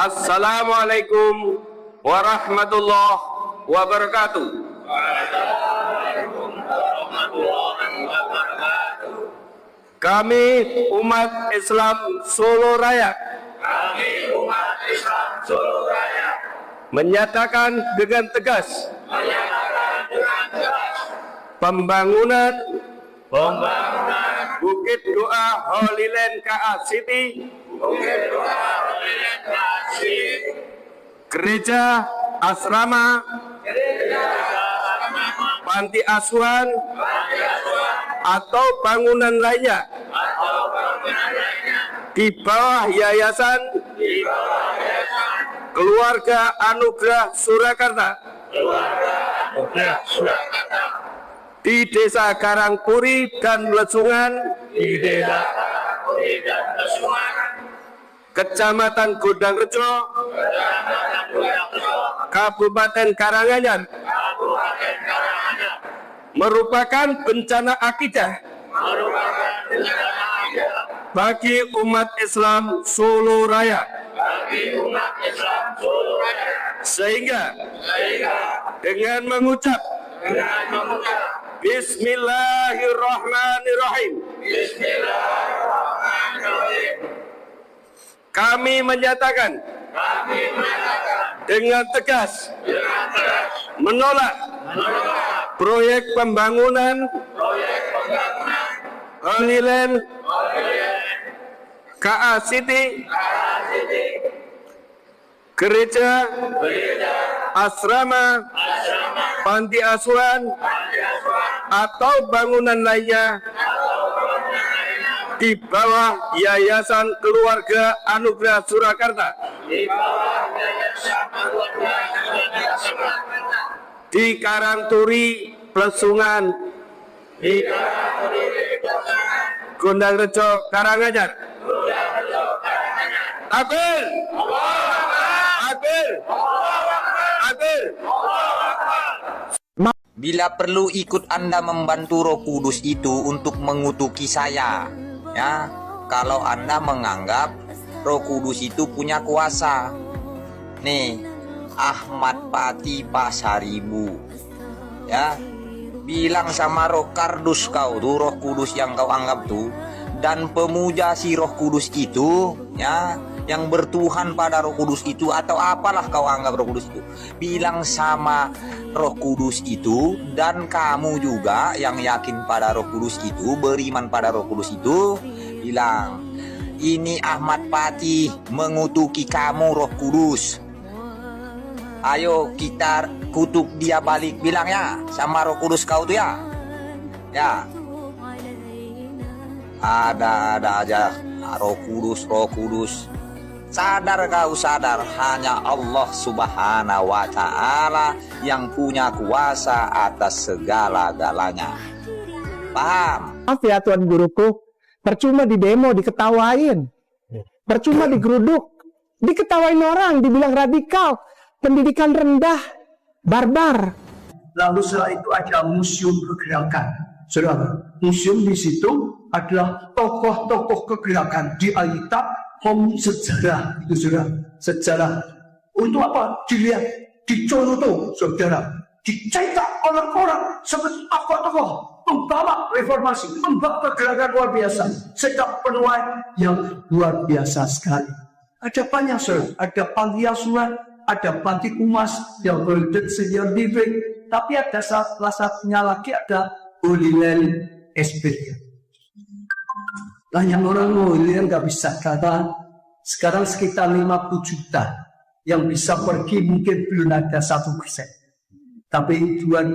Assalamualaikum warahmatullahi wabarakatuh. Kami umat Islam Solo Raya menyatakan dengan tegas pembangunan Bukit Doa Holy Land KA City, gereja, asrama, panti asuhan, atau bangunan lainnya di bawah Yayasan Keluarga Anugerah Surakarta di Desa Karangturi dan Lesungan, Kecamatan Gondangrejo, Kabupaten Karanganyar, merupakan bencana akidah bagi umat Islam Solo Raya. Sehingga dengan mengucap Bismillahirrahmanirrahim, kami menyatakan dengan tegas menolak proyek pembangunan Holy Land KA City, gereja, asrama, panti asuhan, atau bangunan lainnya di bawah Yayasan Keluarga Anugerah Surakarta di Karangturi, Plesungan, Gondangrejo, Karanganyar. Takbir! Takbir! Takbir! Bila perlu ikut Anda membantu Roh Kudus itu untuk mengutuki saya, ya. Kalau Anda menganggap Roh Kudus itu punya kuasa. Nih, Ahmad Pati Pasaribu, ya. Bilang sama Roh Kardus kau tuh, Roh Kudus yang kau anggap tuh, dan pemuja si Roh Kudus itu, ya, yang bertuhan pada Roh Kudus itu, atau apalah kau anggap Roh Kudus itu, bilang sama Roh Kudus itu, dan kamu juga yang yakin pada Roh Kudus itu, beriman pada Roh Kudus itu, bilang, ini Ahmad Pati mengutuki kamu Roh Kudus. Ayo kita kutuk dia balik, bilang ya sama Roh Kudus kau tuh, ya. Ya. Ada aja Roh Kudus, Roh Kudus. Sadar kau, sadar, hanya Allah Subhanahu wa Ta'ala yang punya kuasa atas segala-galanya. Paham? Maaf ya Tuan Guruku, percuma di demo diketawain, percuma digeruduk, diketawain orang, dibilang radikal, pendidikan rendah, barbar. Lalu setelah itu ada museum kegerakan. Saudara, museum di situ adalah tokoh-tokoh kegerakan di Alkitab. Sejarah itu, saudara, sejarah untuk apa? Dilihat, dicontoh, saudara, dicetak orang-orang seperti tokoh-tokoh membawa reformasi, membawa kegerakan luar biasa, sikap penuai yang luar biasa sekali. Ada banyak, saudara, ada panti asuhan, ada panti umas yang berdet senior living, tapi ada salah satunya lagi ada Holy Land Experience. Nah, yang orang Holy nggak bisa kata, sekarang sekitar 50 juta yang bisa pergi, mungkin belum ada 1%. Tapi Tuhan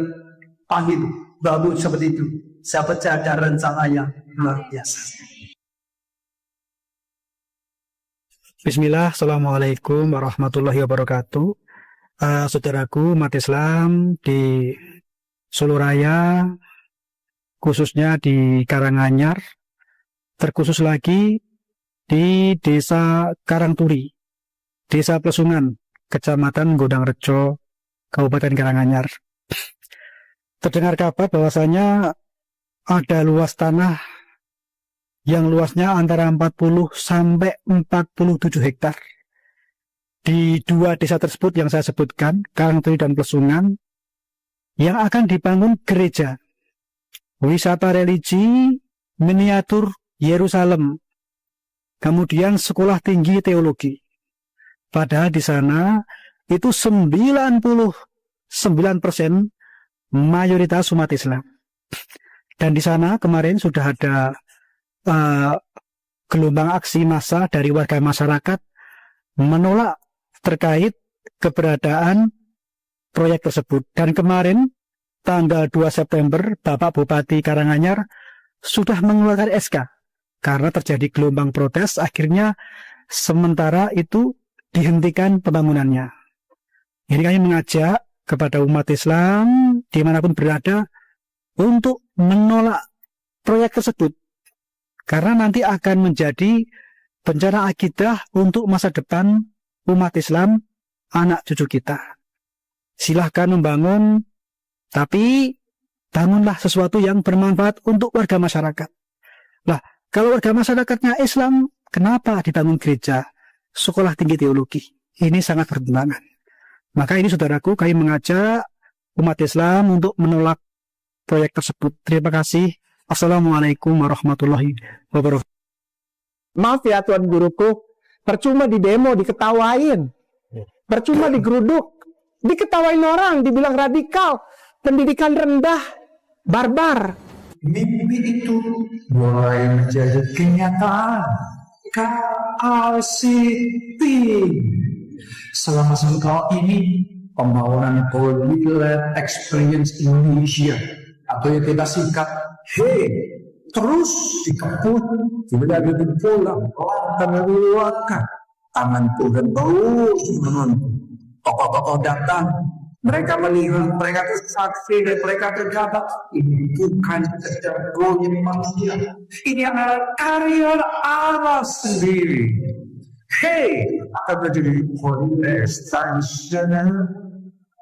panggil bangun seperti itu. Saya percaya ada rencana yang luar biasa. Bismillah, Assalamualaikum warahmatullahi wabarakatuh. Saudaraku umat Islam di Solo Raya, khususnya di Karanganyar, terkhusus lagi di Desa Karangturi, Desa Plesungan, Kecamatan Gondangrejo, Kabupaten Karanganyar. Terdengar kabar bahwasanya ada luas tanah yang luasnya antara 40 sampai 47 hektar di dua desa tersebut yang saya sebutkan, Karangturi dan Plesungan, yang akan dibangun gereja, wisata religi, miniatur Yerusalem, kemudian sekolah tinggi teologi. Padahal di sana itu 99% mayoritas umat Islam. Dan di sana kemarin sudah ada gelombang aksi massa dari warga masyarakat menolak terkait keberadaan proyek tersebut. Dan kemarin tanggal 2 September Bapak Bupati Karanganyar sudah mengeluarkan SK karena terjadi gelombang protes, akhirnya sementara itu dihentikan pembangunannya. Ini kami mengajak kepada umat Islam dimanapun berada untuk menolak proyek tersebut, karena nanti akan menjadi bencana akidah untuk masa depan umat Islam, anak cucu kita. Silahkan membangun, tapi bangunlah sesuatu yang bermanfaat untuk warga masyarakat. Lah, kalau warga masyarakatnya Islam, kenapa dibangun gereja, sekolah tinggi teologi? Ini sangat bertentangan. Maka ini saudaraku, kami mengajak umat Islam untuk menolak proyek tersebut. Terima kasih. Assalamualaikum warahmatullahi wabarakatuh. Maaf ya Tuan Guruku, percuma di demo diketawain, percuma digeruduk, diketawain orang, dibilang radikal, pendidikan rendah, barbar. Mimpi itu mulai menjadi kenyataan. KRCT selama setahun ini pembangunan Holy Land Experience Indonesia atau yang kita singkat terus dikeput, kemudian pulang dan meluangkan tangan Tuhan terus menonton. Tokoh-tokoh datang, mereka melihat, mereka tersaksi, dan mereka terkata ini bukan sekedar proyek manusia, ini adalah karya Allah sendiri. Akan menjadi kontestasi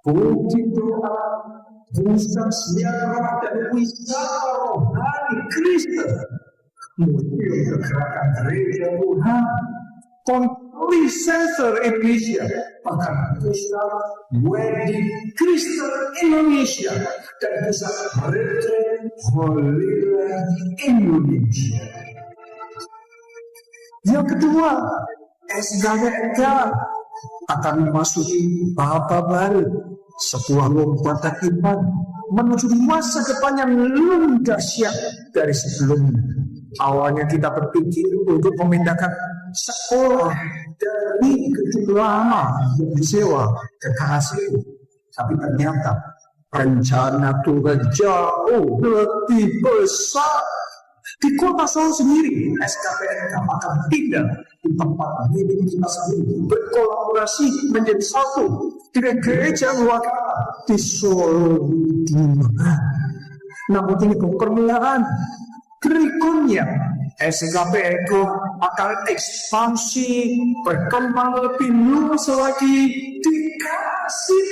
bukti doa, pusat sejarah dan wisata rohani Kristen, museum kegerakan gereja Tuhan, Konflik Center Indonesia, bahkan pusat wedding Kristen Indonesia, dan pusat retreat Holy Land Indonesia. Yang kedua, SKWK akan memasuki babak baru, sebuah lompatan iman menuju masa depan yang lebih dahsyat dari sebelumnya. Awalnya kita berpikir untuk memindahkan sekolah dari gedung lama yang disewa ke KRCT, tapi ternyata rencana Tuhan jauh lebih besar. Di kota Solo sendiri, SKPNK akan pindah di tempat milik kita sendiri, berkolaborasi menjadi satu dengan gereja Wakala di Solo. Namun ini permulaan, berikutnya SKPNK akan ekspansi, berkembang lebih luas lagi di KRCT,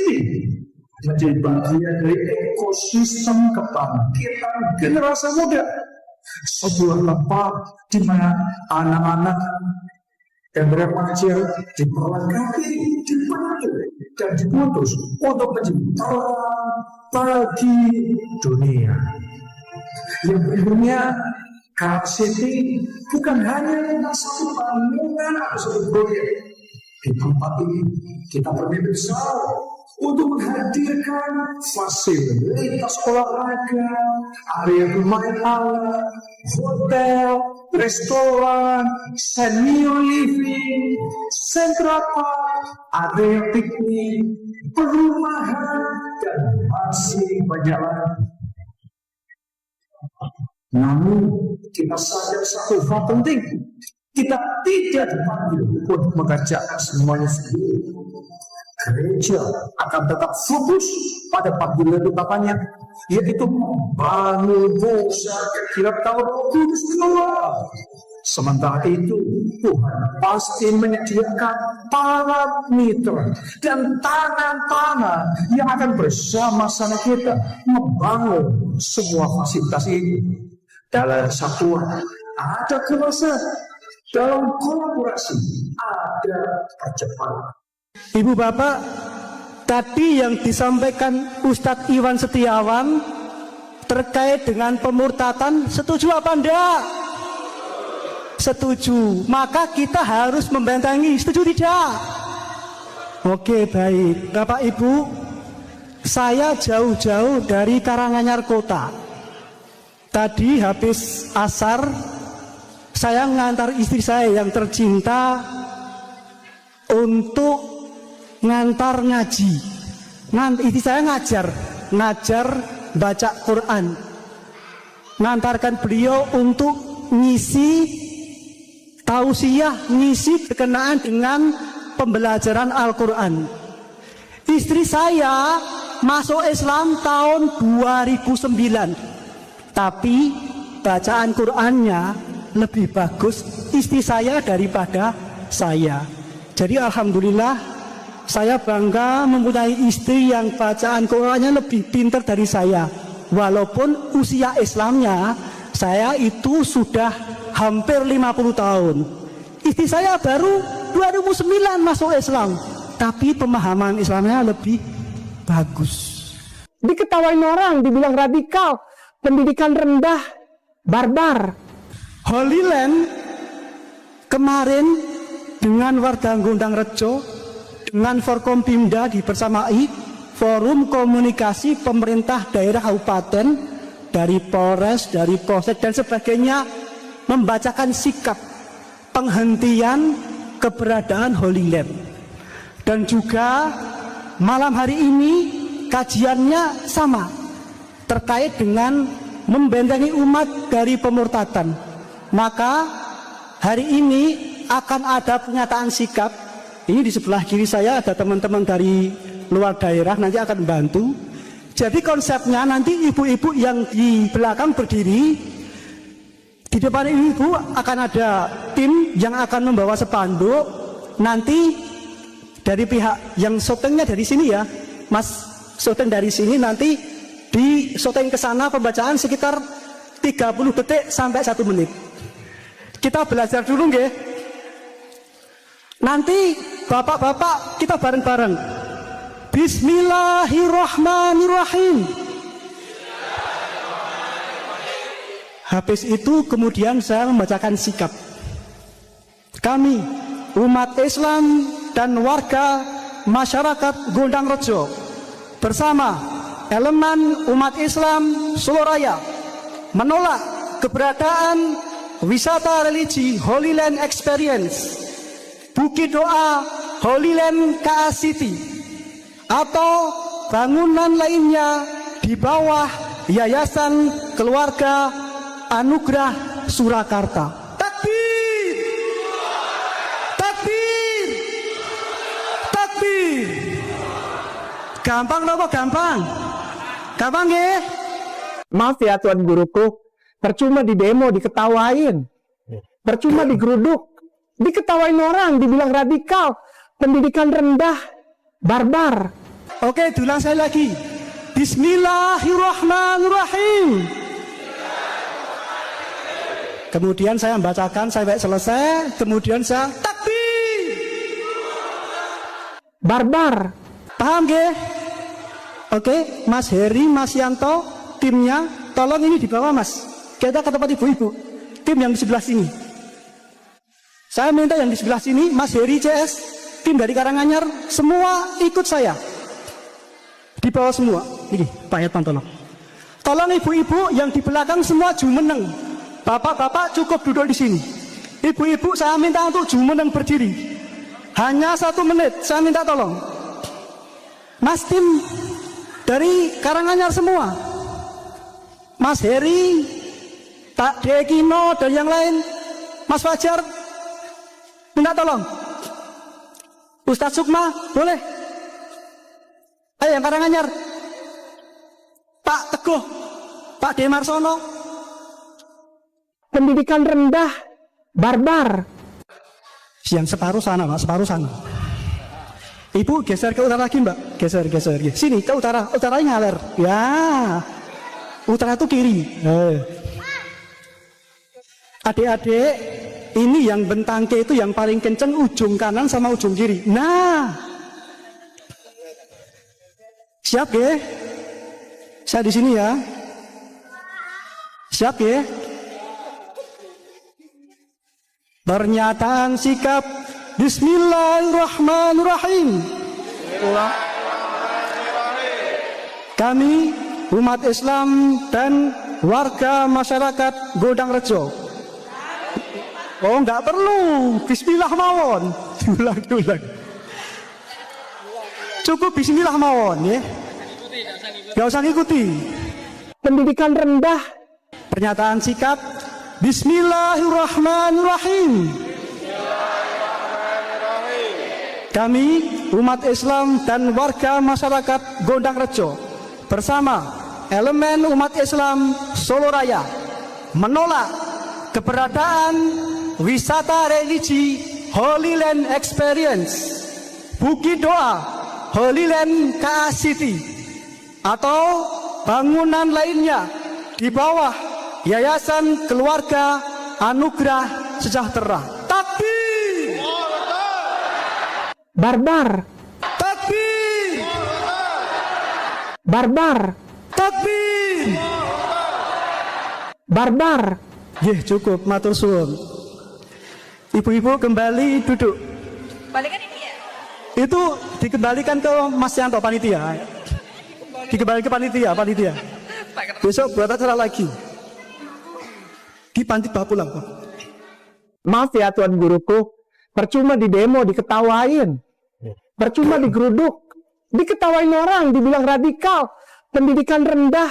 menjadi bagian dari ekosistem kebangkitan generasi muda. Sebuah tempat di mana anak-anak dan remaja diperlengkapi, dibantu dan diputus untuk menjadi terang bagi dunia. Yang berikutnya, KRCT bukan hanya tentang satu bangunan atau satu proyek. Di tempat ini kita bermimpi besar untuk menghadirkan fasilitas olahraga, area bermain alat, hotel, restoran, senior living, sentra park, area piknik, perumahan, dan masih banyak lagi. Namun kita sadar satu hal penting, kita tidak dipanggil untuk mengerjakan semuanya sendiri. Gereja akan tetap fokus pada panggilan utamanya, yaitu membangun pusat kirab tahun Kudus keluar. Sementara itu, Tuhan pasti menyediakan para mitra dan tangan-tangan yang akan bersama-sama kita membangun semua fasilitas ini. Dalam satuan ada kemasan, dalam kolaborasi ada percepatan. Ibu bapak, tadi yang disampaikan Ustadz Iwan Setiawan terkait dengan pemurtatan, setuju apa enggak? Setuju. Maka kita harus membentengi, setuju tidak? Oke, baik. Bapak Ibu, saya jauh-jauh dari Karanganyar Kota. Tadi habis asar, saya ngantar istri saya yang tercinta untuk ngantar ngaji. Istri saya ngajar baca Quran. Ngantarkan beliau untuk ngisi tausiah, ngisi berkenaan dengan pembelajaran Al-Quran. Istri saya masuk Islam tahun 2009, tapi bacaan Qurannya lebih bagus istri saya daripada saya. Jadi alhamdulillah saya bangga mempunyai istri yang bacaan Qurannya lebih pintar dari saya. Walaupun usia Islamnya saya itu sudah hampir 50 tahun. Istri saya baru 2009 masuk Islam, tapi pemahaman Islamnya lebih bagus. Diketawain orang, dibilang radikal, pendidikan rendah, barbar. Holy Land kemarin dengan warga Gondang Rejo, dengan Forkompimda dibersamai Forum Komunikasi Pemerintah Daerah Kabupaten, dari Polres, dari Polsek dan sebagainya, membacakan sikap penghentian keberadaan Holy Land. Dan juga malam hari ini kajiannya sama, terkait dengan membentengi umat dari pemurtadan. Maka hari ini akan ada pernyataan sikap. Ini di sebelah kiri saya ada teman-teman dari luar daerah, nanti akan membantu. Jadi konsepnya nanti ibu-ibu yang di belakang berdiri, di depan ibu akan ada tim yang akan membawa spanduk. Nanti dari pihak yang syutingnya dari sini ya, Mas syuting dari sini, nanti di syuting ke sana pembacaan sekitar 30 detik sampai 1 menit. Kita belajar dulu nggih. Nanti bapak-bapak kita bareng-bareng. Bismillahirrahmanirrahim. Habis itu kemudian saya membacakan sikap. Kami umat Islam dan warga masyarakat Gondang Rejo bersama elemen umat Islam Soloraya menolak keberadaan wisata religi Holy Land Experience, Bukit Doa Holy Land KA City, atau bangunan lainnya di bawah Yayasan Keluarga Anugerah Surakarta. Takbir! Takbir! Takbir! Gampang loh, gampang? Gampang ya? Maaf ya Tuan Guruku, percuma di demo diketawain, percuma digeruduk, diketawain orang, dibilang radikal, pendidikan rendah, barbar. Oke, diulang saya lagi. Bismillahirrahmanirrahim. Kemudian saya membacakan sampai selesai, kemudian saya takbir. Barbar. Paham ge? Oke, Mas Heri, Mas Yanto, timnya, tolong ini di bawah Mas. Kita ke tempat ibu-ibu. Tim yang di sebelah sini. Saya minta yang di sebelah sini, Mas Heri CS, tim dari Karanganyar, semua ikut saya. Di bawah semua. Ini, Pak Yatman tolong. Tolong ibu-ibu yang di belakang semua jumeneng. Bapak-bapak cukup duduk di sini. Ibu-ibu saya minta untuk jumeneng berdiri. Hanya 1 menit, saya minta tolong. Mas tim dari Karanganyar semua. Mas Heri, Pak Dekino dan yang lain. Mas Fajar, minta tolong. Ustadz Sukma, boleh? Ayo yang Karanganyar. Pak Teguh, Pak Demarsono. Pendidikan rendah, barbar. Yang separuh sana, Pak, separuh sana. Ibu geser ke utara lagi, Mbak. Geser. Sini ke utara, utaranya ngalir. Ya. Utara itu kiri. Adik-adik, ini yang bentangke itu yang paling kenceng ujung kanan sama ujung kiri. Nah, Siap ya? Saya di sini ya. Siap ya? Pernyataan sikap. Bismillahirrahmanirrahim. Kami umat Islam dan warga masyarakat Godang Rejo. Oh, nggak perlu. Bismillah mawon. Diulang. Cukup bismillah mawon ya. Nggak usah ngikuti. Pendidikan rendah. Pernyataan sikap. Bismillahirrahmanirrahim. Kami umat Islam dan warga masyarakat Gondang Rejo bersama elemen umat Islam Solo Raya menolak keberadaan wisata religi Holy Land Experience, Bukit Doa Holy Land KA City atau bangunan lainnya di bawah Yayasan Keluarga Anugerah Sejahtera. Takbir! Barbar. Takbir! Barbar. Takbir! Barbar. Cukup, matur suwun. Ibu-ibu kembali duduk. Balikan ini ya. Itu dikembalikan ke Mas Yanto panitia. Dikembalikan ke panitia. Besok buat acara lagi. Dipanti bawa pulang, Pak. Maaf ya Tuan Guruku, percuma di demo diketawain, percuma digeruduk, diketawain orang, dibilang radikal, pendidikan rendah,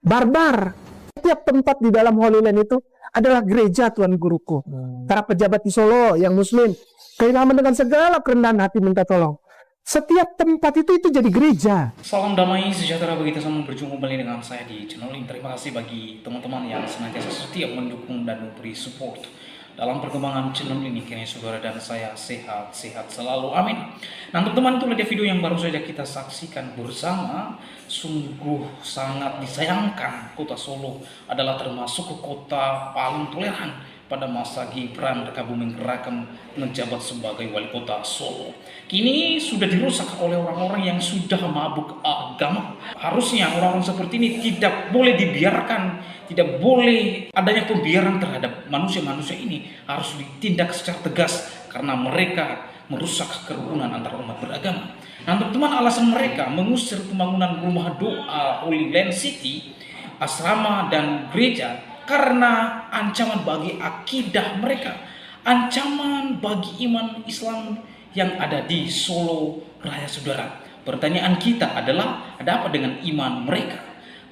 barbar. Setiap tempat di dalam Holy Land itu adalah gereja Tuan Guruku. Para pejabat di Solo yang Muslim kehilangan dengan segala kerendahan hati minta tolong. Setiap tempat itu jadi gereja. Salam damai sejahtera bagi kita semua, berjumpa kembali dengan saya di channel ini. Terima kasih bagi teman-teman yang senantiasa setia mendukung dan memberi support dalam perkembangan channel ini. Kiranya saudara dan saya sehat-sehat selalu, amin. Nah teman-teman, itu ada video yang baru saja kita saksikan bersama. Sungguh sangat disayangkan, kota Solo adalah termasuk kota paling toleran pada masa Gibran Rakabuming Raka menjabat sebagai wali kota Solo. Kini sudah dirusak oleh orang-orang yang sudah mabuk agama. Harusnya orang-orang seperti ini tidak boleh dibiarkan, tidak boleh adanya pembiaran terhadap manusia-manusia ini, harus ditindak secara tegas karena mereka merusak kerukunan antar umat beragama. Nah teman-teman, alasan mereka mengusir pembangunan rumah doa Holy Land City, asrama dan gereja karena ancaman bagi akidah mereka, ancaman bagi iman Islam yang ada di Solo Raya, saudara. Pertanyaan kita adalah, ada apa dengan iman mereka?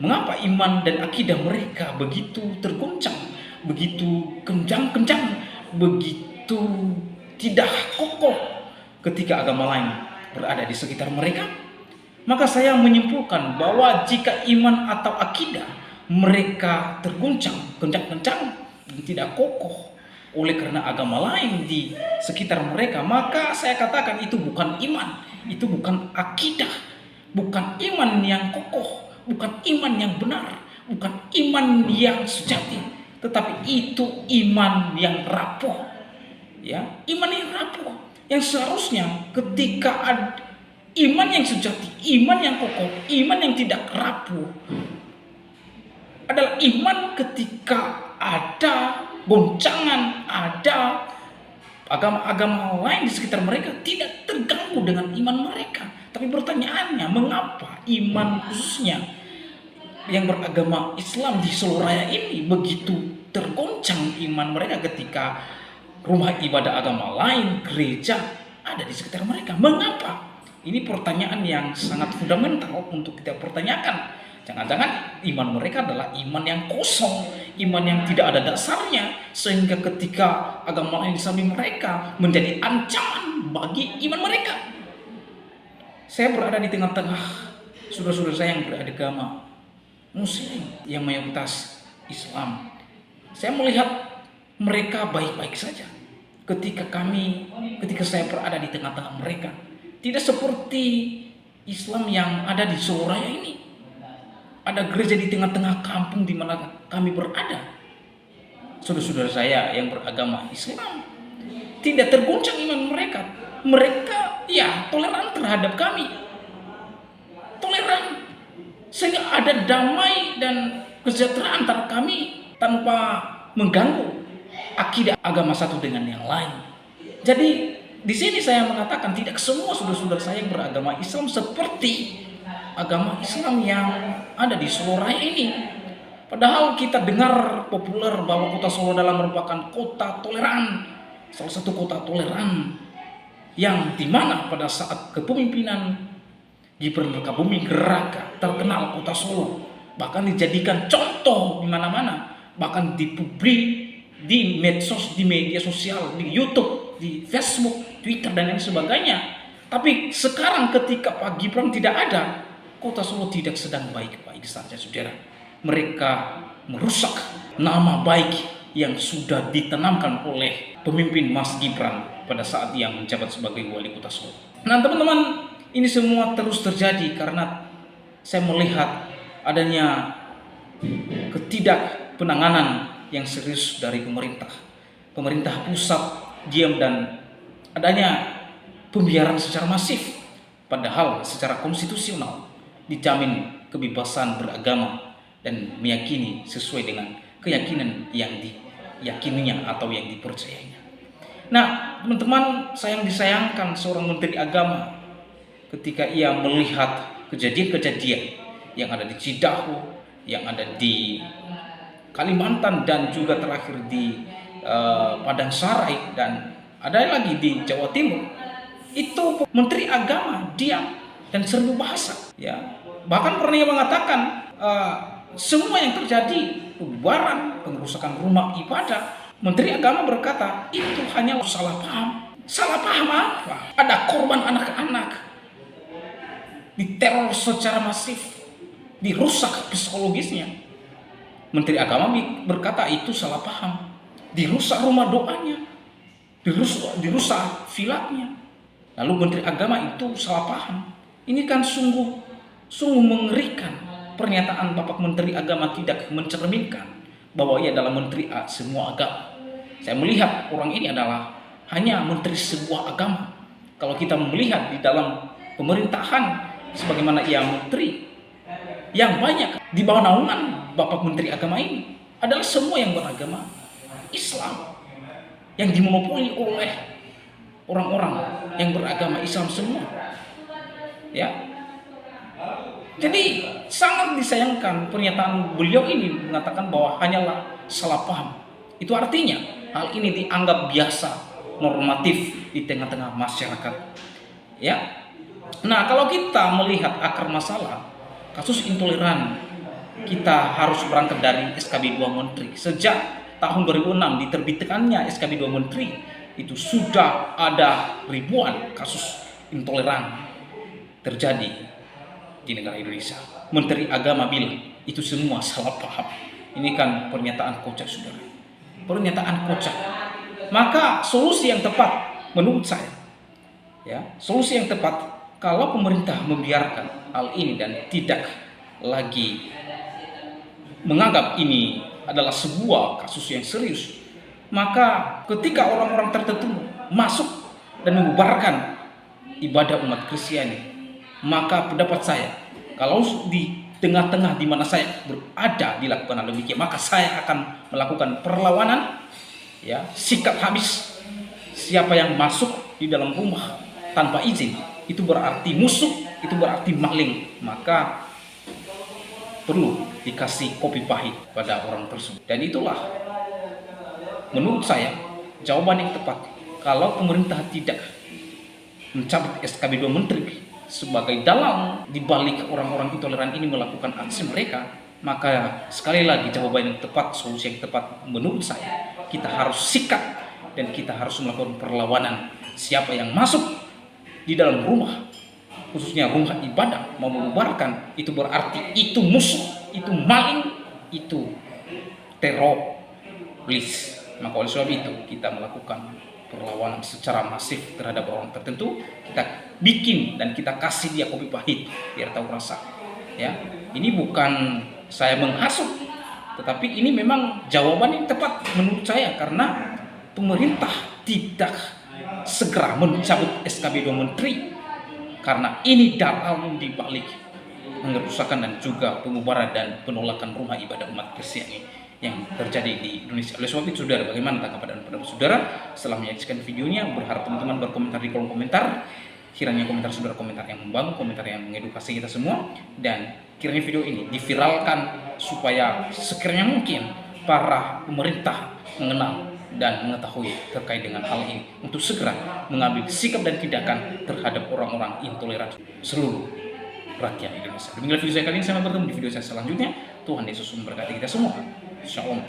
Mengapa iman dan akidah mereka begitu tergoncang, begitu kencang-kencang, begitu tidak kokoh ketika agama lain berada di sekitar mereka? Maka saya menyimpulkan bahwa jika iman atau akidah mereka terguncang, kencang-kencang, dan tidak kokoh oleh karena agama lain di sekitar mereka, maka saya katakan itu bukan iman, itu bukan akidah, bukan iman yang kokoh, bukan iman yang benar, bukan iman yang sejati, tetapi itu iman yang rapuh. Ya, iman yang rapuh, yang seharusnya ketika ada iman yang sejati, iman yang kokoh, iman yang tidak rapuh adalah iman ketika ada goncangan, ada agama-agama lain di sekitar mereka tidak terganggu dengan iman mereka. Tapi pertanyaannya, mengapa iman khususnya yang beragama Islam di Solo Raya ini begitu tergoncang iman mereka ketika rumah ibadah agama lain, gereja ada di sekitar mereka? Mengapa? Ini pertanyaan yang sangat fundamental untuk kita pertanyakan. Jangan-jangan iman mereka adalah iman yang kosong, iman yang tidak ada dasarnya, sehingga ketika agama lain di samping mereka menjadi ancaman bagi iman mereka. Saya berada di tengah-tengah saudara-saudara saya yang beragama Muslim, yang mayoritas Islam. Saya melihat mereka baik-baik saja. Ketika saya berada di tengah-tengah mereka, tidak seperti Islam yang ada di Solo Raya ini. Ada gereja di tengah-tengah kampung di mana kami berada. Saudara-saudara saya yang beragama Islam tidak tergoncang iman mereka. Mereka ya toleran terhadap kami. Toleran sehingga ada damai dan kesejahteraan antara kami tanpa mengganggu akidah agama satu dengan yang lain. Jadi di sini saya mengatakan tidak semua saudara-saudara saya yang beragama Islam seperti agama Islam yang ada di Solo Raya ini. Padahal kita dengar populer bahwa kota Solo adalah merupakan kota toleran, salah satu kota toleran yang dimana pada saat kepemimpinan Gibran Rakabuming Raka terkenal kota Solo, bahkan dijadikan contoh di mana-mana, bahkan dipublik di medsos, di media sosial, di YouTube, di Facebook, Twitter dan lain sebagainya. Tapi sekarang ketika Pak Gibran tidak ada, kota Solo tidak sedang baik-baik saja, saudara. Mereka merusak nama baik yang sudah ditanamkan oleh pemimpin Mas Gibran pada saat ia menjabat sebagai wali kota Solo. Nah teman-teman, ini semua terus terjadi karena saya melihat adanya ketidakpenanganan yang serius dari pemerintah pusat diam dan adanya pembiaran secara masif, padahal secara konstitusional dijamin kebebasan beragama dan meyakini sesuai dengan keyakinan yang diyakininya atau yang dipercayainya. Nah teman-teman, disayangkan seorang menteri agama ketika ia melihat kejadian-kejadian yang ada di Cidahu, yang ada di Kalimantan dan juga terakhir di Padang Sarai dan ada lagi di Jawa Timur. Itu menteri agama diam dan serbu bahasa, ya. Bahkan pernah mengatakan semua yang terjadi, pembubaran, pengerusakan rumah ibadah, menteri agama berkata itu hanya salah paham. Salah paham apa? Ada korban anak-anak diteror secara masif, dirusak psikologisnya. Menteri agama berkata itu salah paham, dirusak rumah doanya, dirusak vilatnya. Lalu menteri agama itu salah paham. Ini kan sungguh mengerikan. Pernyataan Bapak Menteri Agama tidak mencerminkan bahwa ia adalah menteri semua agama. Saya melihat orang ini adalah hanya menteri sebuah agama. Kalau kita melihat di dalam pemerintahan sebagaimana ia menteri yang banyak di bawah naungan Bapak Menteri Agama ini adalah semua yang beragama Islam, yang dimonopoli oleh orang-orang yang beragama Islam semua, ya. Jadi sangat disayangkan pernyataan beliau ini mengatakan bahwa hanyalah salah paham. Itu artinya hal ini dianggap biasa, normatif di tengah-tengah masyarakat, ya. Nah kalau kita melihat akar masalah kasus intoleran, kita harus berangkat dari SKB 2 Menteri. Sejak tahun 2006 diterbitkannya SKB 2 Menteri, itu sudah ada ribuan kasus intoleran terjadi di negara Indonesia. Menteri Agama bilang itu semua salah paham. Ini kan pernyataan kocak, saudara. Pernyataan kocak. Maka solusi yang tepat menurut saya, ya, solusi yang tepat kalau pemerintah membiarkan hal ini dan tidak lagi menganggap ini adalah sebuah kasus yang serius, maka ketika orang-orang tertentu masuk dan membubarkan ibadah umat Kristiani, maka pendapat saya, kalau di tengah-tengah di mana saya berada dilakukan hal demikian, maka saya akan melakukan perlawanan, ya, sikat habis siapa yang masuk di dalam rumah tanpa izin. Itu berarti musuh, itu berarti maling, maka perlu dikasih kopi pahit pada orang tersebut. Dan itulah menurut saya jawaban yang tepat. Kalau pemerintah tidak mencabut SKB 2 Menteri sebagai dalang dibalik orang-orang intoleran ini melakukan aksi mereka, maka sekali lagi jawaban yang tepat, solusi yang tepat menurut saya, kita harus sikat dan kita harus melakukan perlawanan. Siapa yang masuk di dalam rumah, khususnya rumah ibadah, mau membubarkan, itu berarti itu musuh, itu maling, itu teroris. Maka oleh sebab itu kita melakukan perlawanan secara masif terhadap orang tertentu. Kita bikin dan kita kasih dia kopi pahit biar tahu rasa, ya. Ini bukan saya menghasut, tetapi ini memang jawaban yang tepat menurut saya, karena pemerintah tidak segera mencabut SKB 2 Menteri karena ini dalil di balik pengerusakan dan juga pembubaran dan penolakan rumah ibadah umat Kristiani yang terjadi di Indonesia. Oleh sebab itu, saudara, bagaimana tanggapan dan pendapat saudara setelah menyaksikan videonya? Berharap teman-teman berkomentar di kolom komentar. Kiranya komentar saudara komentar yang membangun, komentar yang mengedukasi kita semua, dan kiranya video ini diviralkan supaya sekiranya mungkin para pemerintah mengenal dan mengetahui terkait dengan hal ini untuk segera mengambil sikap dan tindakan terhadap orang-orang intoleran seluruh rakyat Indonesia. Demikian video saya kali ini, sampai bertemu di video saya selanjutnya. Tuhan Yesus memberkati kita semua. Shalom.